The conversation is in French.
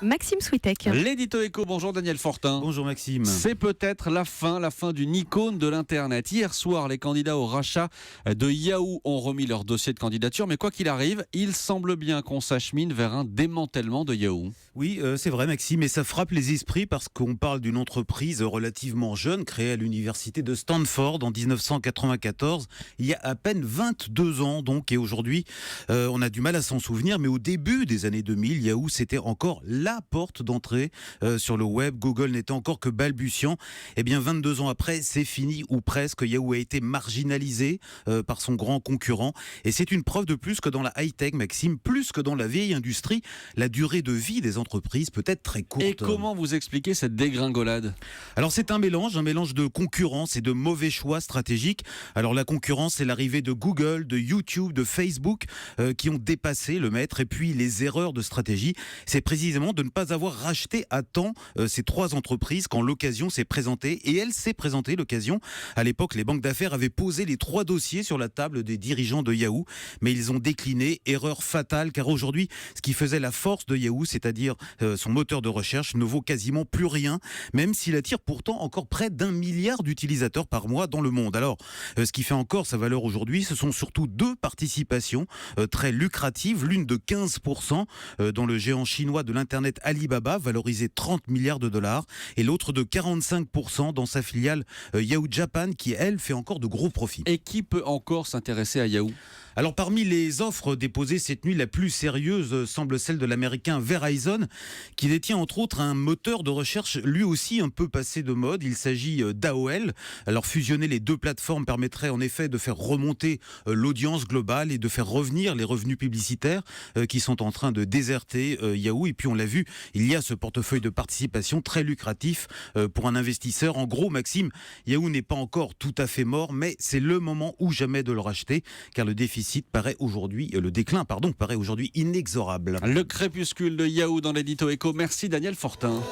Maxime Switek. L'édito éco, bonjour Daniel Fortin. Bonjour Maxime. C'est peut-être la fin d'une icône de l'Internet. Hier soir, les candidats au rachat de Yahoo ont remis leur dossier de candidature, mais quoi qu'il arrive, il semble bien qu'on s'achemine vers un démantèlement de Yahoo. Oui, c'est vrai Maxime, et ça frappe les esprits parce qu'on parle d'une entreprise relativement jeune, créée à l'université de Stanford en 1994, il y a à peine 22 ans donc, et aujourd'hui, on a du mal à s'en souvenir, mais au début des années 2000, Yahoo c'était encore la porte d'entrée sur le web. Google n'était encore que balbutiant. Eh bien, 22 ans après, c'est fini ou presque. Yahoo a été marginalisé par son grand concurrent. Et c'est une preuve de plus que dans la high-tech, Maxime, plus que dans la vieille industrie, la durée de vie des entreprises peut être très courte. Et comment vous expliquez cette dégringolade ? Alors, c'est un mélange de concurrence et de mauvais choix stratégiques. Alors, la concurrence, c'est l'arrivée de Google, de YouTube, de Facebook qui ont dépassé le maître. Et puis, les erreurs de stratégie, c'est précisément de ne pas avoir racheté à temps ces trois entreprises quand l'occasion s'est présentée. Et elle s'est présentée, l'occasion. À l'époque, les banques d'affaires avaient posé les trois dossiers sur la table des dirigeants de Yahoo, mais ils ont décliné. Erreur fatale, car aujourd'hui, ce qui faisait la force de Yahoo, c'est-à-dire son moteur de recherche, ne vaut quasiment plus rien, même s'il attire pourtant encore près d'1 milliard d'utilisateurs par mois dans le monde. Alors, ce qui fait encore sa valeur aujourd'hui, ce sont surtout deux participations très lucratives, l'une de 15% dans le géant chinois de l'Internet Alibaba, valorisé 30 milliards de dollars, et l'autre de 45% dans sa filiale Yahoo Japan, qui elle fait encore de gros profits. Et qui peut encore s'intéresser à Yahoo ? Alors parmi les offres déposées cette nuit, la plus sérieuse semble celle de l'américain Verizon, qui détient entre autres un moteur de recherche lui aussi un peu passé de mode. Il s'agit d'AOL. Alors fusionner les deux plateformes permettrait en effet de faire remonter l'audience globale et de faire revenir les revenus publicitaires qui sont en train de déserter Yahoo. Et puis on l'a vu, il y a ce portefeuille de participation très lucratif pour un investisseur. En gros, Maxime, Yahoo n'est pas encore tout à fait mort, mais c'est le moment ou jamais de le racheter, car le déclin paraît aujourd'hui inexorable. Le crépuscule de Yahoo dans l'édito éco. Merci Daniel Fortin.